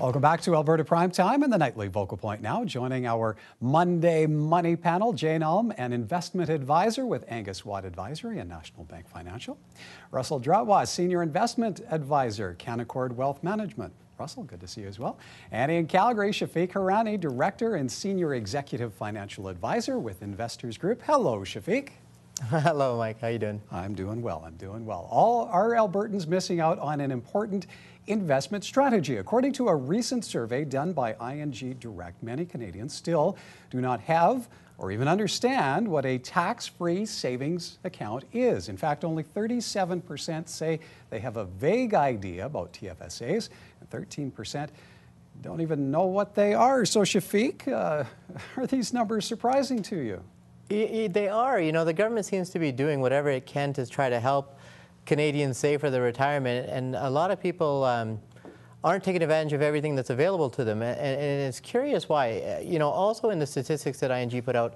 Welcome back to Alberta Prime Time and the Nightly Vocal Point now. Joining our Monday Money panel, Jane Ulm, an investment advisor with Angus Watt Advisory and National Bank Financial. Russell Dratwa, senior investment advisor, Canaccord Wealth Management. Russell, good to see you as well. And in Calgary, Shafiq Hirani, director and senior executive financial advisor with Investors Group. Hello, Shafiq. Hello, Mike. How you doing? I'm doing well. All are Albertans missing out on an important investment strategy. According to a recent survey done by ING Direct, many Canadians still do not have or even understand what a tax-free savings account is. In fact, only 37% say they have a vague idea about TFSAs, and 13% don't even know what they are. So, Shafiq, are these numbers surprising to you? They are. You know, the government seems to be doing whatever it can to try to help Canadians save for their retirement, and a lot of people aren't taking advantage of everything that's available to them, and it's curious why. You know, also in the statistics that ING put out,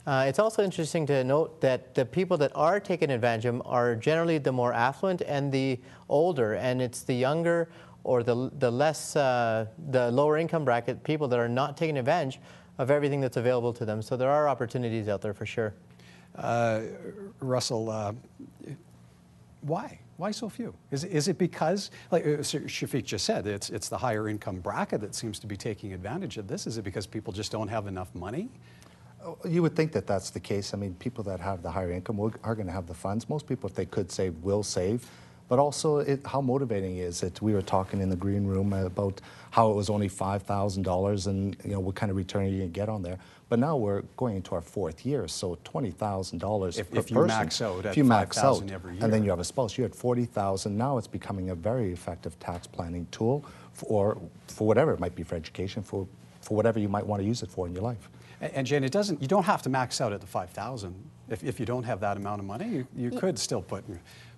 it's also interesting to note that the people that are taking advantage of them are generally the more affluent and the older, and it's the younger or the lower income bracket people that are not taking advantage of everything that's available to them. So there are opportunities out there for sure. Russell, why? Why so few? Is it because, like Shafiq just said, it's the higher income bracket that seems to be taking advantage of this? Is it because people just don't have enough money? You would think that that's the case. I mean, people that have the higher income are going to have the funds. Most people, if they could save, will save. But also, how motivating is it? We were talking in the green room about how it was only $5,000 and, you know, what kind of return you can get on there. But now we're going into our fourth year, so $20,000 per person. If you max out at $5,000 every year. And then you have a spouse, you're at $40,000. Now it's becoming a very effective tax planning tool for whatever. It might be for education, for whatever you might want to use it for in your life. And Jane, you don't have to max out at the $5,000. If you don't have that amount of money, you could still put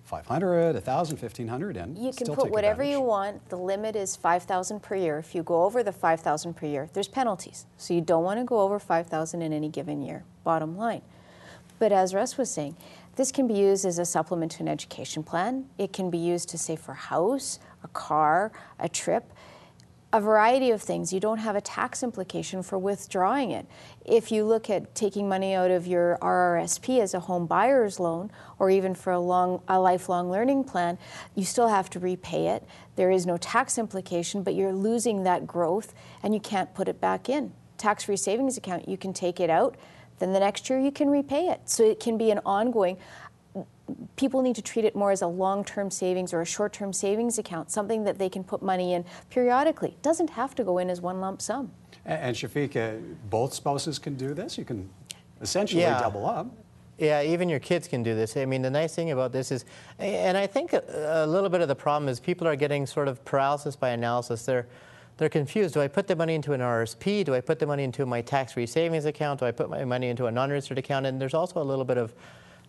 $500, $1,000, $1,500 in. You can put whatever you want. The limit is $5,000 per year. If you go over the $5,000 per year, there's penalties. So you don't want to go over $5,000 in any given year, bottom line. But as Russ was saying, this can be used as a supplement to an education plan. It can be used to save for a house, a car, a trip, a variety of things. You don't have a tax implication for withdrawing it. If you look at taking money out of your RRSP as a home buyer's loan, or even for a lifelong learning plan, you still have to repay it. There is no tax implication, but you're losing that growth and you can't put it back in. Tax-free savings account, you can take it out, then the next year you can repay it. So it can be an ongoing. People need to treat it more as a long-term savings or a short-term savings account, something that they can put money in periodically. It doesn't have to go in as one lump sum. And Shafiq, both spouses can do this? You can essentially double up. Yeah, even your kids can do this. I mean, the nice thing about this is, and I think a little bit of the problem is people are getting sort of paralysis by analysis. They're confused. Do I put the money into an RSP? Do I put the money into my tax-free savings account? Do I put my money into a non-registered account? And there's also a little bit of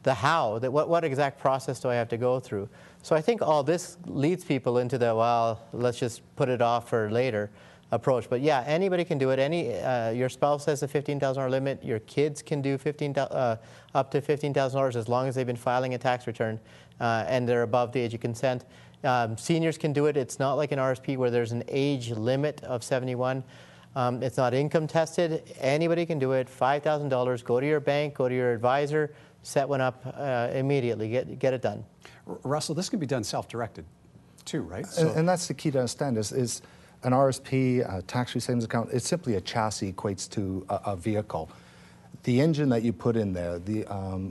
the how, that what exact process do I have to go through? So I think all this leads people into the, well, let's just put it off for later approach. But yeah, anybody can do it. Your spouse has a $15,000 limit. Your kids can do up to $15,000 as long as they've been filing a tax return and they're above the age of consent. Seniors can do it. It's not like an RSP where there's an age limit of 71. It's not income tested. Anybody can do it. $5,000. Go to your bank. Go to your advisor. Set one up immediately. Get it done. Russell, this can be done self-directed too, right? And that's the key to understand is an RSP, a tax-free savings account, it's simply a chassis equates to a vehicle. The engine that you put in there,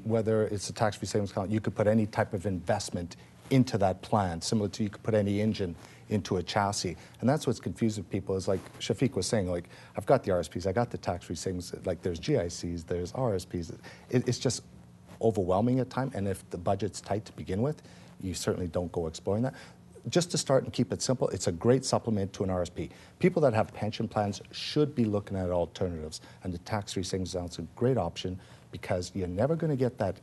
whether it's a tax-free savings account, you could put any type of investment into that plan, similar to you could put any engine into a chassis. And that's what's confusing people is like Shafiq was saying, like, I've got the RSPs, I got the tax-free savings, like there's GICs, there's RSPs. It's just overwhelming at times, and if the budget's tight to begin with, you certainly don't go exploring that. Just to start and keep it simple, it's a great supplement to an RSP. People that have pension plans should be looking at alternatives, and the tax-free savings account is a great option because you're never going to get that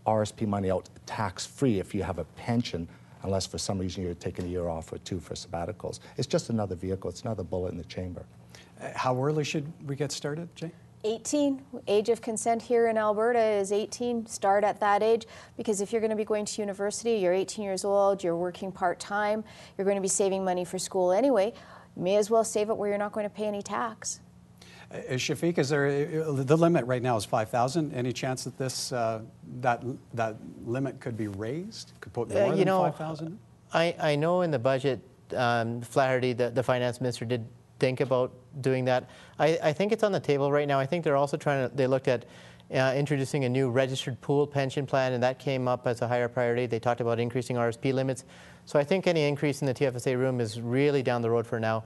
RSP money out tax-free if you have a pension, unless for some reason you're taking a year off or two for sabbaticals. It's just another vehicle. It's another bullet in the chamber. How early should we get started, Jay? 18, age of consent here in Alberta is 18. Start at that age, because if you're going to be going to university, you're 18 years old, you're working part-time, you're going to be saving money for school anyway, may as well save it where you're not going to pay any tax. Shafiq, is there the limit right now is 5,000? Any chance that this that limit could be raised? Could put more than 5,000? I know in the budget, Flaherty, the finance minister, did think about doing that. I think it's on the table right now. I think they're also they looked at introducing a new registered pool pension plan, and that came up as a higher priority. They talked about increasing RSP limits. So I think any increase in the TFSA room is really down the road for now.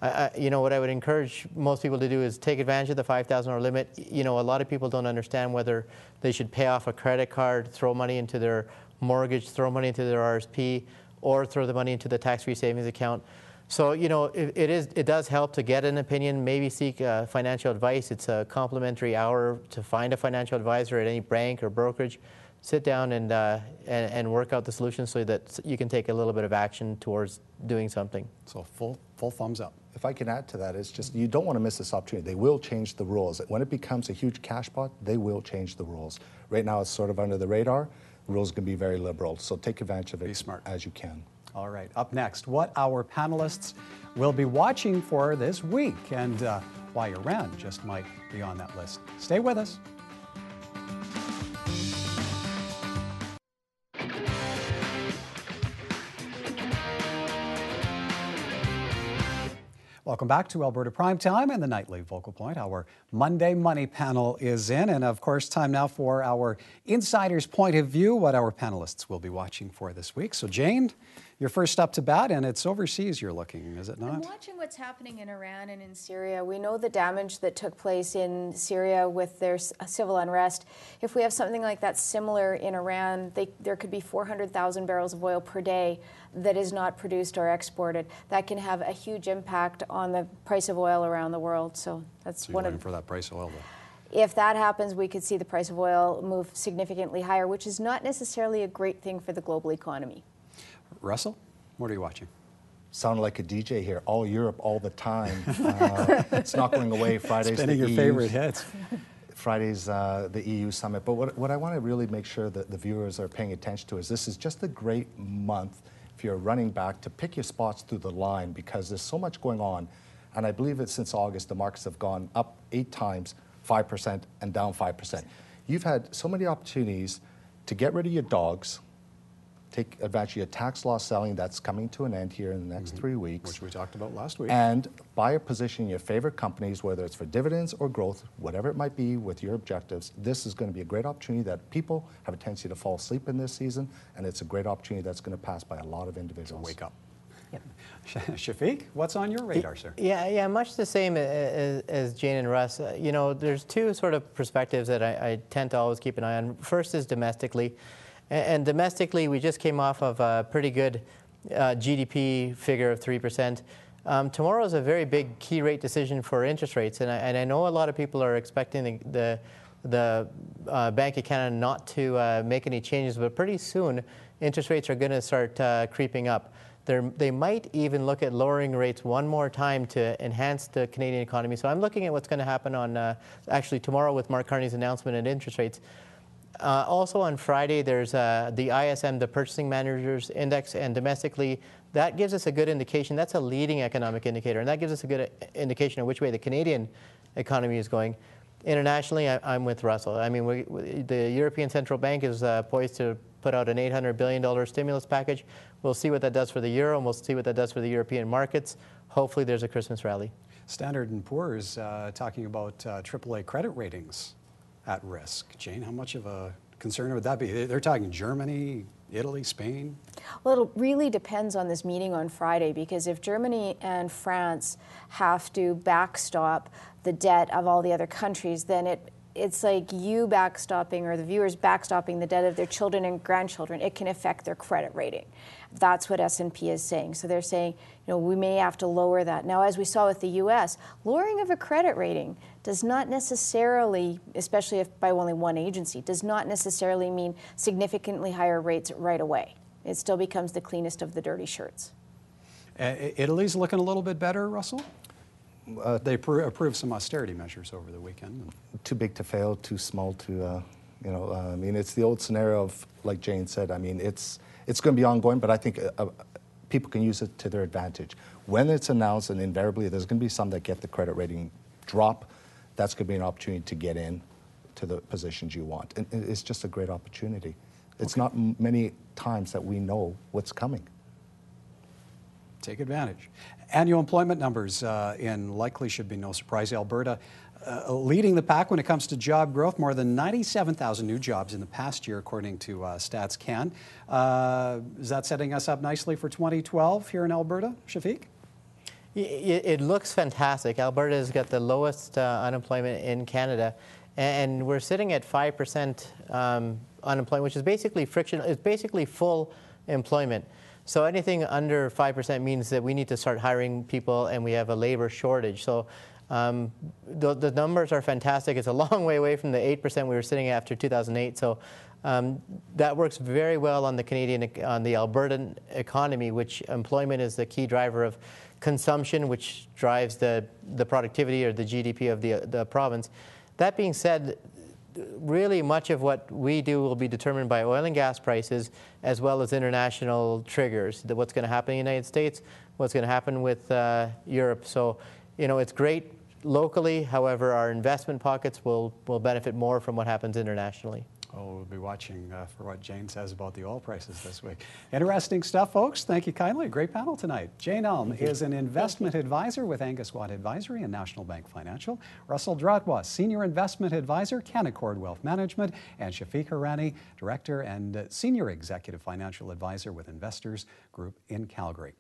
What I would encourage most people to do is take advantage of the $5,000 limit. A lot of people don't understand whether they should pay off a credit card, throw money into their mortgage, throw money into their RSP, or throw the money into the tax-free savings account. So, it does help to get an opinion, maybe seek financial advice. It's a complimentary hour to find a financial advisor at any bank or brokerage. Sit down and work out the solution so that you can take a little bit of action towards doing something. So full thumbs up. If I can add to that, it's just you don't want to miss this opportunity. They will change the rules. When it becomes a huge cash pot, they will change the rules. Right now it's sort of under the radar. The rules can be very liberal, so take advantage of it as you can. All right, up next, what our panelists will be watching for this week and why Iran just might be on that list. Stay with us. Welcome back to Alberta Primetime and the Nightly Focal Point. Our Monday Money panel is in, and of course, time now for our insider's point of view, what our panelists will be watching for this week. So, Jane, you're first up to bat, and it's overseas you're looking, is it not? I'm watching what's happening in Iran and in Syria. We know the damage that took place in Syria with their civil unrest. If we have something like that similar in Iran, there could be 400,000 barrels of oil per day that is not produced or exported. That can have a huge impact on the price of oil around the world. So that's one of for that price of oil, though. If that happens, we could see the price of oil move significantly higher, which is not necessarily a great thing for the global economy. Russell, what are you watching? Sound like a DJ here. All Europe, all the time. It's not going away. Friday's spinning your favorite hits. Friday's the EU summit. But what I want to really make sure that the viewers are paying attention to is this is just a great month if you're running back to pick your spots through the line because there's so much going on. And I believe that since August, the markets have gone up 8 times, 5% and down 5%. You've had so many opportunities to get rid of your dogs, take advantage of your tax loss selling that's coming to an end here in the next 3 weeks. Which we talked about last week. And buy a position in your favorite companies, whether it's for dividends or growth, whatever it might be with your objectives. This is going to be a great opportunity that people have a tendency to fall asleep in this season, and it's a great opportunity that's going to pass by a lot of individuals. So wake up. Yep. Shafiq, what's on your radar, sir? Yeah, much the same as Jane and Russ. There's two sort of perspectives that I tend to always keep an eye on. First is domestically. And domestically, we just came off of a pretty good GDP figure of 3%. Tomorrow is a very big key rate decision for interest rates, and I know a lot of people are expecting the Bank of Canada not to make any changes, but pretty soon interest rates are going to start creeping up. They might even look at lowering rates one more time to enhance the Canadian economy. So I'm looking at what's going to happen on actually tomorrow with Mark Carney's announcement and interest rates. Also on Friday, there's the ISM, the Purchasing Managers Index, and domestically, that gives us a good indication. That's a leading economic indicator, and that gives us a good indication of which way the Canadian economy is going. Internationally, I'm with Russell. I mean, the European Central Bank is poised to put out an $800 billion stimulus package. We'll see what that does for the euro, and we'll see what that does for the European markets. Hopefully, there's a Christmas rally. Standard & Poor's talking about AAA credit ratings at risk. Jane, how much of a concern would that be? They're talking Germany, Italy, Spain? Well, it really depends on this meeting on Friday, because if Germany and France have to backstop the debt of all the other countries, then it's like you backstopping, or the viewers backstopping the debt of their children and grandchildren. It can affect their credit rating. That's what S&P is saying. So they're saying, we may have to lower that. Now, as we saw with the U.S., lowering of a credit rating does not necessarily, especially if by only one agency, does not necessarily mean significantly higher rates right away. It still becomes the cleanest of the dirty shirts. Italy's looking a little bit better, Russell? They approved some austerity measures over the weekend. Too big to fail, too small to, I mean, it's the old scenario of, like Jane said, I mean, it's going to be ongoing, but I think people can use it to their advantage. When it's announced, and invariably there's going to be some that get the credit rating drop, that's going to be an opportunity to get in to the positions you want. And it's just a great opportunity. It's not many times that we know what's coming. Take advantage. Annual employment numbers in likely should be no surprise. Alberta leading the pack when it comes to job growth, more than 97,000 new jobs in the past year, according to Stats Can. Is that setting us up nicely for 2012 here in Alberta, Shafiq? It looks fantastic. Alberta has got the lowest unemployment in Canada, and we're sitting at 5% unemployment, which is basically it's basically full employment. So anything under 5% means that we need to start hiring people, and we have a labor shortage. So the numbers are fantastic. It's a long way away from the 8% we were sitting at after 2008. So that works very well on the Albertan economy, which employment is the key driver of consumption, which drives the productivity or the GDP of the province. That being said, really much of what we do will be determined by oil and gas prices as well as international triggers. What's going to happen in the United States, what's going to happen with Europe. So, you know, it's great locally. However, our investment pockets will benefit more from what happens internationally. Oh, we'll be watching for what Jane says about the oil prices this week. Interesting stuff, folks. Thank you kindly. A great panel tonight. Jane Elm is an investment advisor with Angus Watt Advisory and National Bank Financial. Russell Dratwa, Senior Investment Advisor, Canaccord Wealth Management. And Shafiq Hirani, Director and Senior Executive Financial Advisor with Investors Group in Calgary.